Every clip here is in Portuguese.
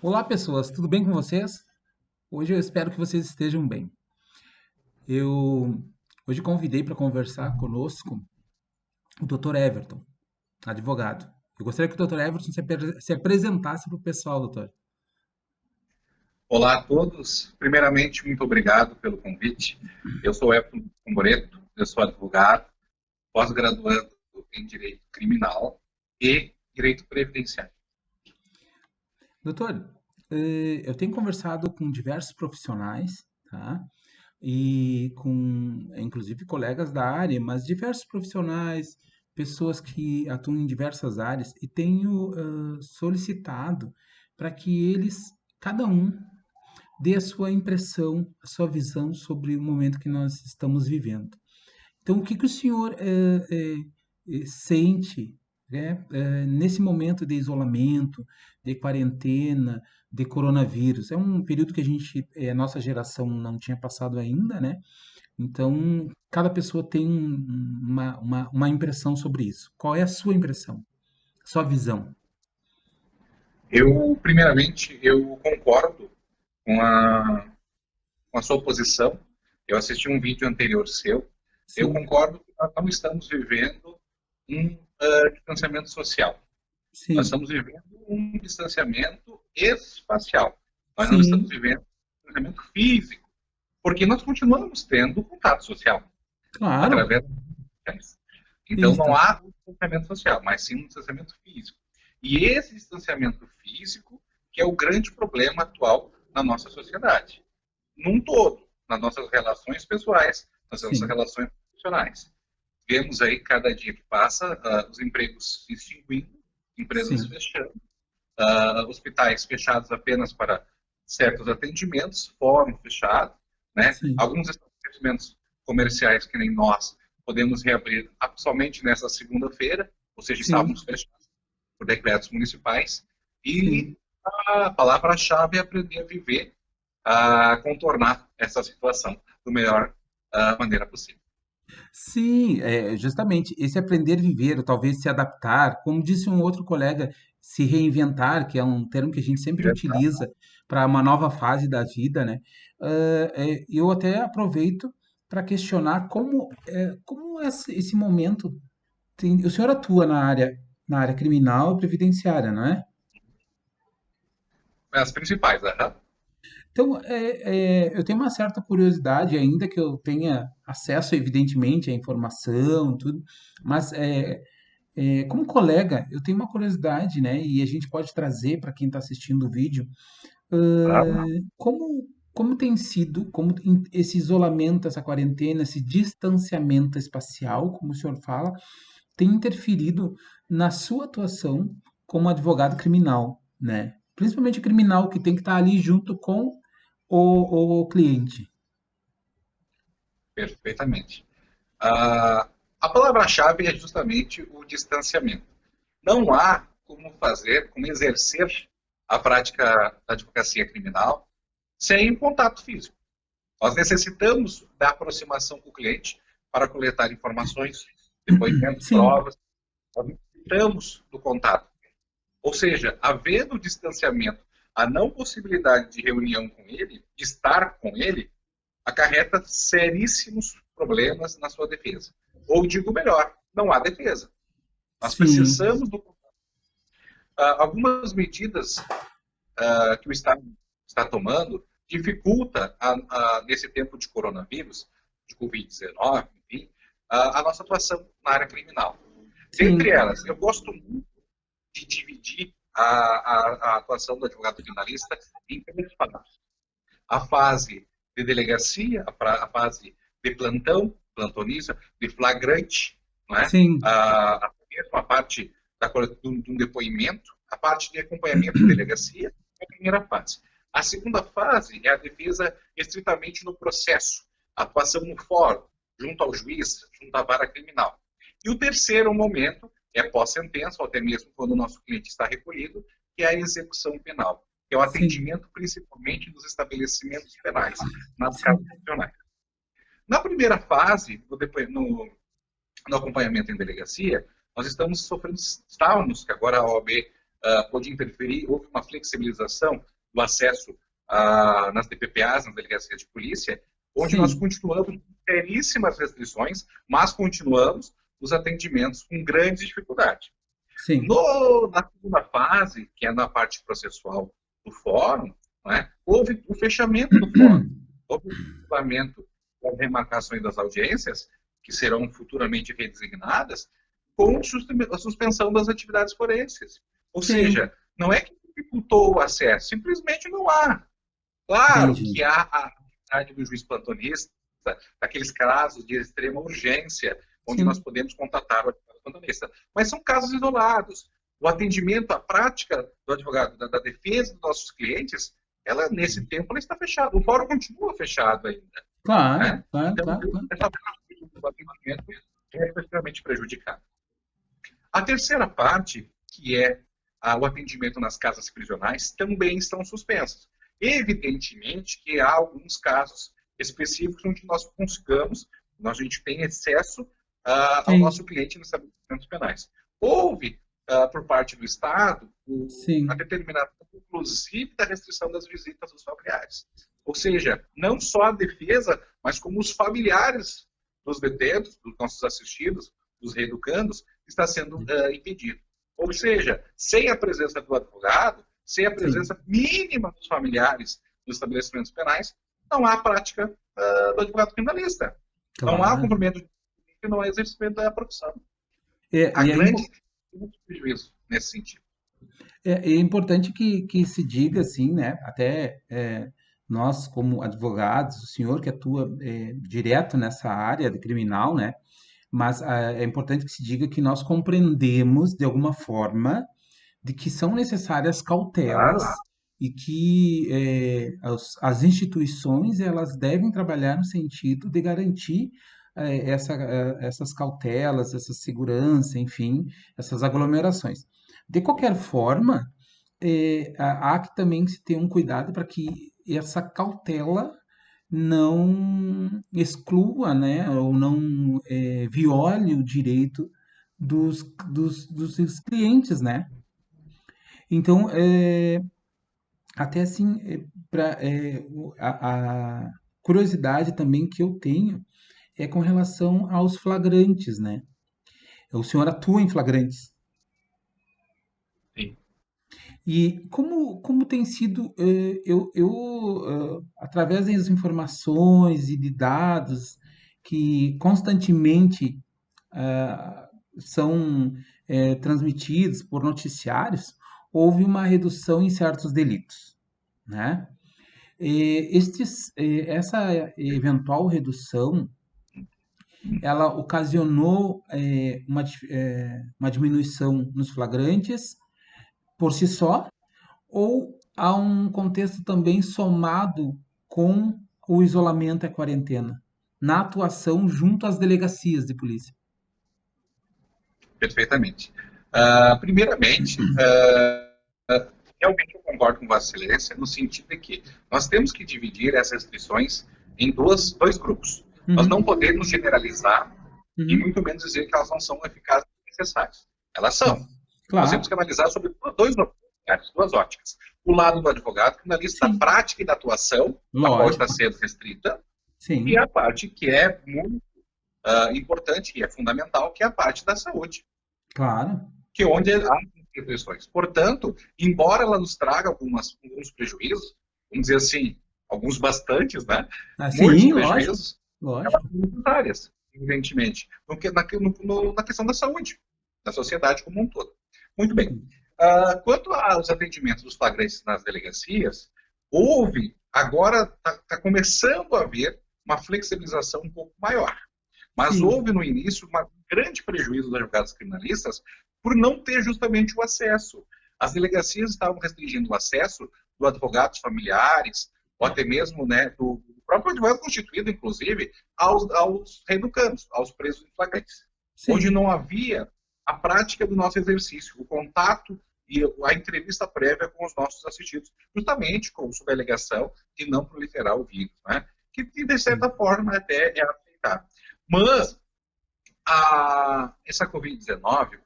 Olá, pessoas, tudo bem com vocês? Hoje eu espero que vocês estejam bem. Eu hoje convidei para conversar conosco o Dr. Everton, advogado. Eu gostaria que o Dr. Everton se apresentasse para o pessoal, doutor. Olá a todos. Primeiramente, muito obrigado pelo convite. Eu sou Everton Moreto, eu sou advogado, pós-graduando em Direito Criminal e Direito Previdenciário. Doutor, eu tenho conversado com diversos profissionais, tá? E com, inclusive, colegas da área, mas diversos profissionais, pessoas que atuam em diversas áreas, e tenho solicitado para que eles, cada um, dê a sua impressão, a sua visão sobre o momento que nós estamos vivendo. Então, o que que o senhor sente, né, nesse momento de isolamento, de quarentena, de coronavírus? É um período que a nossa geração não tinha passado ainda, né? Então, cada pessoa tem uma impressão sobre isso. Qual é a sua impressão, sua visão? Primeiramente, eu concordo com a sua posição. Eu assisti um vídeo anterior seu. Eu Sim, concordo que nós não estamos vivendo um distanciamento social. Nós sim, estamos vivendo um distanciamento espacial. Nós não estamos sim, vivendo um distanciamento físico, porque nós continuamos tendo contato social claro. através das redes sociais. Então não Isso. há um distanciamento social, mas sim um distanciamento físico. E esse distanciamento físico que é o grande problema atual na nossa sociedade, num todo, nas nossas relações pessoais, nas nossas Sim, relações profissionais. Vemos aí, cada dia que passa, os empregos se extinguindo, empresas sim, fechando, hospitais fechados apenas para certos atendimentos, fórum fechado, né? sim, Alguns estabelecimentos comerciais, que nem nós, podemos reabrir somente nessa segunda-feira, ou seja, sim, estávamos fechados por decretos municipais, sim. e a palavra-chave é aprender a viver, a contornar essa situação da melhor maneira possível. Sim, justamente, esse aprender a viver, ou talvez se adaptar, como disse um outro colega, se reinventar, que é um termo que a gente sempre utiliza para uma nova fase da vida, né? Eu até aproveito para questionar como esse momento o senhor atua na área criminal e previdenciária, não é? As principais, Então, eu tenho uma certa curiosidade, ainda que eu tenha acesso, evidentemente, à informação, tudo, mas como colega, eu tenho uma curiosidade, né? E a gente pode trazer para quem está assistindo o vídeo, como tem sido, esse isolamento, essa quarentena, esse distanciamento espacial, como o senhor fala, tem interferido na sua atuação como advogado criminal, né? Principalmente criminal que tem que estar ali junto com o cliente. perfeitamente. A palavra-chave é justamente o distanciamento. Não há como exercer a prática da advocacia criminal sem contato físico. Nós necessitamos da aproximação com o cliente para coletar informações, depoimentos, Sim, provas. Nós necessitamos do contato. Ou seja, havendo o distanciamento, a não possibilidade de reunião com ele, de estar com ele, acarreta seríssimos problemas na sua defesa. Ou digo melhor, não há defesa. Nós sim, precisamos do. Algumas medidas que o Estado está tomando dificulta, nesse tempo de coronavírus, de Covid-19, enfim, a nossa atuação na área criminal. Dentre sim, elas, eu gosto muito de dividir a atuação do advogado criminalista em três fases. A fase de delegacia, a fase de plantão, plantonista, de flagrante, não é? sim, A parte de um depoimento, a parte de acompanhamento em delegacia, é a primeira fase. A segunda fase é a defesa estritamente no processo, a atuação no fórum, junto ao juiz, junto à vara criminal. E o terceiro momento é pós-sentença, ou até mesmo quando o nosso cliente está recolhido, que é a execução penal, que é o sim, atendimento principalmente nos estabelecimentos penais, nas casas sim, prisionais. Na primeira fase, no acompanhamento em delegacia, nós estávamos, que agora a OAB pôde interferir, houve uma flexibilização do acesso nas DPPAs, nas delegacias de polícia, onde nós sim, continuamos com seríssimas restrições, mas continuamos os atendimentos com grande dificuldade. sim. Na segunda fase, que é na parte processual do fórum, né, houve o fechamento do fórum, houve o fechamento das remarcações das audiências, que serão futuramente redesignadas, com a suspensão das atividades forenses. Ou Sim, seja, não é que dificultou o acesso, simplesmente não há. Claro entendi. que há a atividade do juiz plantonista, daqueles casos de extrema urgência, onde nós Sim, podemos contatar o advogado plantonista. Mas são casos isolados. O atendimento, a prática do advogado, da defesa dos nossos clientes, ela, nesse tempo, ela está fechada. O fórum continua fechado ainda. claro, Né? claro, Então, claro, claro. essa parte do atendimento é extremamente prejudicada. A terceira parte, que é o atendimento nas casas prisionais, também estão suspensas. Evidentemente que há alguns casos específicos onde nós consigamos, a gente tem excesso ao nosso Sim, cliente nos estabelecimentos penais. Houve, por parte do Estado, a sim, determinação, inclusive, da restrição das visitas dos familiares. Ou seja, não só a defesa, mas como os familiares dos detentos, dos nossos assistidos, dos reeducandos, está sendo impedido. Ou seja, sem a presença do advogado, sem a sim. presença mínima dos familiares nos estabelecimentos penais, não há prática do advogado criminalista. Não há Claro. cumprimento de não há exercimento da profissão. É, Há e é, grande prejuízo nesse sentido. é importante que se diga assim, né? Até nós, como advogados, o senhor que atua direto nessa área de criminal, né? Mas é importante que se diga que nós compreendemos, de alguma forma, de que são necessárias cautelas Claro, e que as instituições elas devem trabalhar no sentido de garantir essas cautelas, essa segurança, enfim, essas aglomerações. De qualquer forma, há que também se ter um cuidado para que essa cautela não exclua, né, ou não viole o direito dos seus clientes, né? Então, até assim, a curiosidade também que eu tenho é com relação aos flagrantes, né? O senhor atua em flagrantes. sim. E como tem sido, através das informações e de dados que constantemente são transmitidos por noticiários, houve uma redução em certos delitos, né? Essa eventual redução, ela ocasionou uma diminuição nos flagrantes por si só, ou há um contexto também somado com o isolamento e a quarentena, na atuação junto às delegacias de polícia? Perfeitamente. Primeiramente, realmente eu concordo com Vossa Excelência no sentido de que nós temos que dividir essas restrições em dois grupos. Nós não Uhum, podemos generalizar e uhum, muito menos dizer que elas não são eficazes e necessárias. Elas são. Nós temos claro, que analisar sobre duas óticas. O lado do advogado, criminalista, da sim, prática e da atuação, a qual está lógico, sendo restrita, e a sim, parte que é muito importante e é fundamental, que é a parte da saúde, claro. que é onde há restrições. Portanto, embora ela nos traga alguns prejuízos, vamos dizer assim, alguns bastantes, né? Ah, Muitos sim, lógico, prejuízos, elas lógico. são necessárias, evidentemente, na questão da saúde, da sociedade como um todo. Muito bem. Quanto aos atendimentos dos flagrantes nas delegacias, agora está começando a haver uma flexibilização um pouco maior. Mas Sim, houve no início um grande prejuízo dos advogados criminalistas por não ter justamente o acesso. As delegacias estavam restringindo o acesso do advogados familiares, ou até mesmo né, do próprio advogado constituído, inclusive, aos reeducandos, aos presos em flagrantes, onde sim, não havia a prática do nosso exercício, o contato e a entrevista prévia com os nossos assistidos, justamente sob a alegação de não proliferar o vírus, né? que de certa sim, forma até é aceitável. Mas essa Covid-19,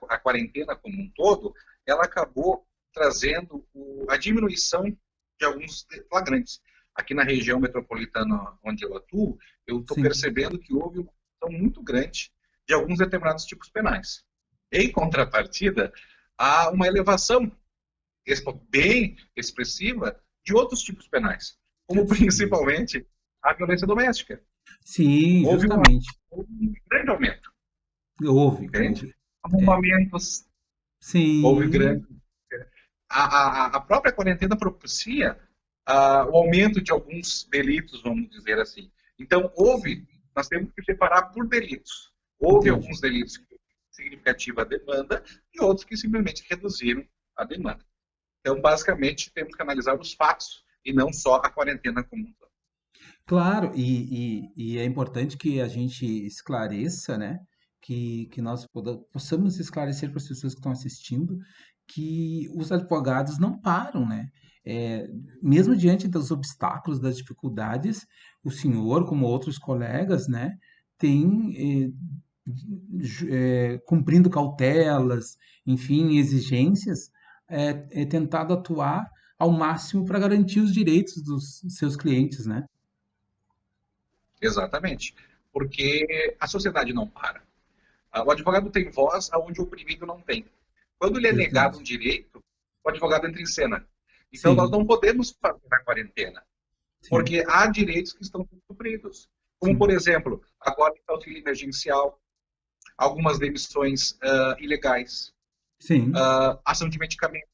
a quarentena como um todo, ela acabou trazendo a diminuição de alguns flagrantes. Aqui na região metropolitana onde eu atuo, eu estou Sim, percebendo que houve uma redução muito grande de alguns determinados tipos penais. Em contrapartida, há uma elevação bem expressiva de outros tipos penais, como sim, principalmente a violência doméstica. sim, Houve, justamente. houve um grande aumento, Houve, entende? houve. É, Arrombamentos, houve sim, grande. A própria quarentena propicia o aumento de alguns delitos, vamos dizer assim. Então, sim, nós temos que separar por delitos. Houve entendi. alguns delitos que significativa a demanda e outros que simplesmente reduziram a demanda. Então, basicamente, temos que analisar os fatos e não só a quarentena como um todo. Claro, e é importante que a gente esclareça, né? Que nós possamos esclarecer para as pessoas que estão assistindo que os advogados não param, né? É, mesmo diante dos obstáculos, das dificuldades, o senhor, como outros colegas, né, tem cumprindo cautelas, enfim, exigências, tentado atuar ao máximo para garantir os direitos dos seus clientes, né? Exatamente. Porque a sociedade não para. O advogado tem voz aonde o oprimido não tem. Quando lhe é negado um Justamente. direito, o advogado entra em cena. Então, nós Sim, não podemos fazer a quarentena, sim, porque há direitos que estão supridos. Como, por sim, exemplo, agora o auxílio emergencial, algumas demissões ilegais, sim. ação de medicamento,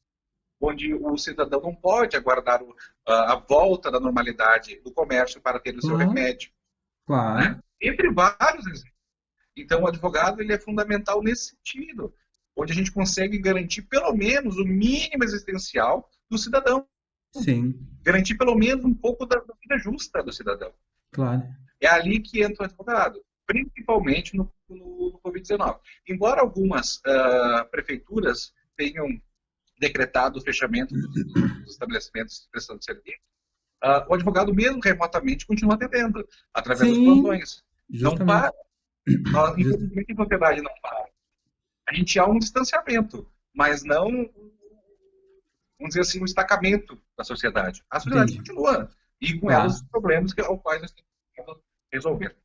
onde o cidadão não pode aguardar a volta da normalidade do comércio para ter o seu Claro, remédio, né? claro. Entre vários exemplos. Então, o advogado ele é fundamental nesse sentido, onde a gente consegue garantir pelo menos o mínimo existencial do cidadão, Sim, garantir pelo menos um pouco da vida justa do cidadão. claro. É ali que entra o advogado, principalmente no Covid-19. Embora algumas prefeituras tenham decretado o fechamento dos estabelecimentos de prestação de serviço, o advogado, mesmo remotamente, continua atendendo através dos Sim, plantões. Não para. justamente. Justa- Infelizmente, a sociedade não para. A gente há um distanciamento, mas não, vamos dizer assim, um estacamento da sociedade. A sociedade Entendi. continua. E com ela Claro. os problemas aos quais nós temos que resolver.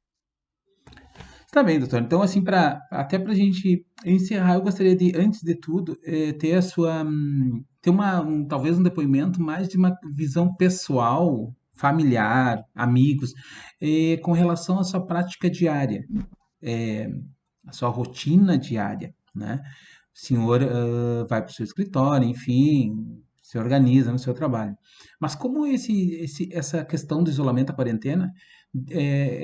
Tá bem, doutor. Então, assim, até para a gente encerrar, eu gostaria de, antes de tudo, ter a sua, ter talvez um depoimento mais de uma visão pessoal, familiar, amigos, com relação à sua prática diária, eh, a sua rotina diária, né? O senhor vai para o seu escritório, enfim, se organiza no seu trabalho. Mas como essa questão do isolamento, a quarentena,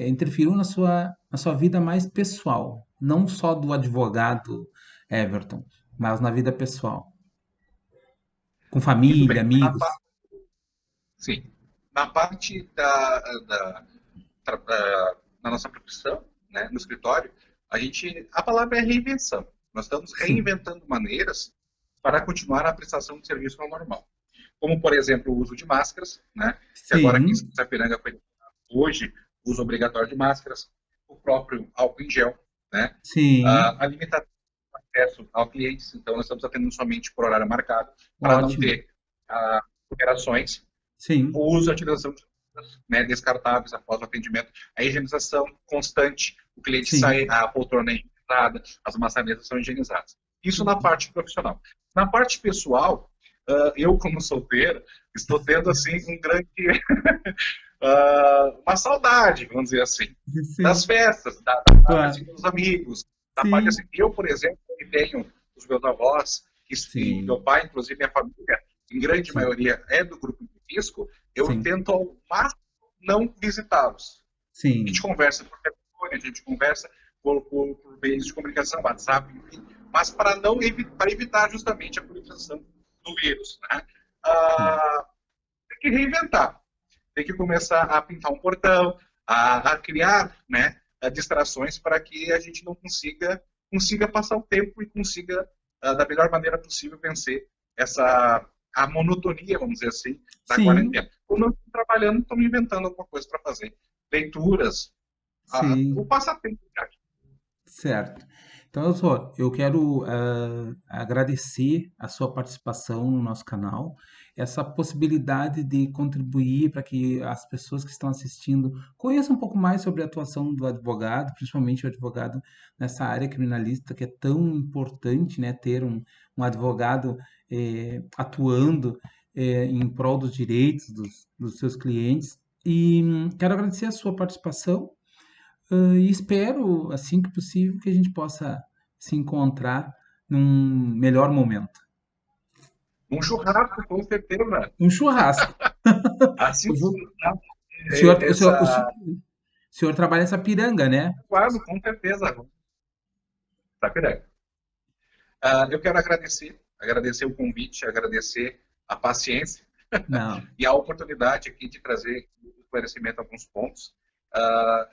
interferiu na sua vida mais pessoal, não só do advogado Everton, mas na vida pessoal, com Muito família, bem. amigos? Sim. Na parte na nossa profissão, né, no escritório, a palavra é reinvenção. Nós estamos Sim, reinventando maneiras para continuar a prestação de serviço ao normal. Como, por exemplo, o uso de máscaras, né, que agora aqui em sim, Sapiranga foi hoje uso obrigatório de máscaras, o próprio álcool em gel, né, sim, a limitação do acesso ao clientes, então nós estamos atendendo somente por horário marcado, para não ótimo, ter operações, sim, o uso e a utilização de né, descartáveis após o atendimento, a higienização constante, o cliente sai, sim, a poltrona é higienizada, as maçanetas são higienizadas. Isso na parte profissional. Na parte pessoal, eu como solteiro, estou tendo assim um grande uma saudade, vamos dizer assim, das sim, festas, da parte claro, assim, dos amigos, da parte sim, assim, eu, por exemplo, que tenho os meus avós, e meu sim, pai, inclusive minha família, em grande sim, maioria é do grupo de risco, eu sim, tento ao máximo não visitá-los. A gente sim, conversa por telefone, a gente conversa por meios de comunicação, WhatsApp, enfim, mas para não para evitar justamente a proliferação do vírus, né? sim, Tem que reinventar, tem que começar a pintar um portão, a criar, né, distrações para que a gente não consiga passar o tempo e consiga da melhor maneira possível vencer a monotonia, vamos dizer assim, da sim, quarentena. Quando eu estou trabalhando, estou me inventando alguma coisa para fazer. Leituras, o sim, passatempo. certo. Então, doutor, eu quero agradecer a sua participação no nosso canal, essa possibilidade de contribuir para que as pessoas que estão assistindo conheçam um pouco mais sobre a atuação do advogado, principalmente o advogado nessa área criminalista que é tão importante, né, ter um advogado atuando em prol dos direitos dos seus clientes. E quero agradecer a sua participação. E espero, assim que possível, que a gente possa se encontrar num melhor momento. Um churrasco, com certeza. Um churrasco. Assim, Eu vou... O senhor, o senhor, o essa. senhor, o senhor trabalha essa piranga, né? Claro, com certeza. Tá, Piranga. Eu quero agradecer o convite, agradecer a paciência Não. e a oportunidade aqui de trazer esclarecimento a alguns pontos.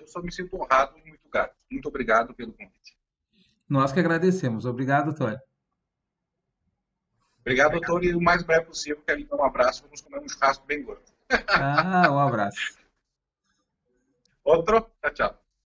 Eu só me sinto honrado e muito grato. Muito obrigado pelo convite. Nós que agradecemos. Obrigado, doutor. Obrigado, doutor, e o mais breve possível, quero dar um abraço, vamos comer um churrasco bem gordo. Ah, um abraço. Outro, tchau, tchau.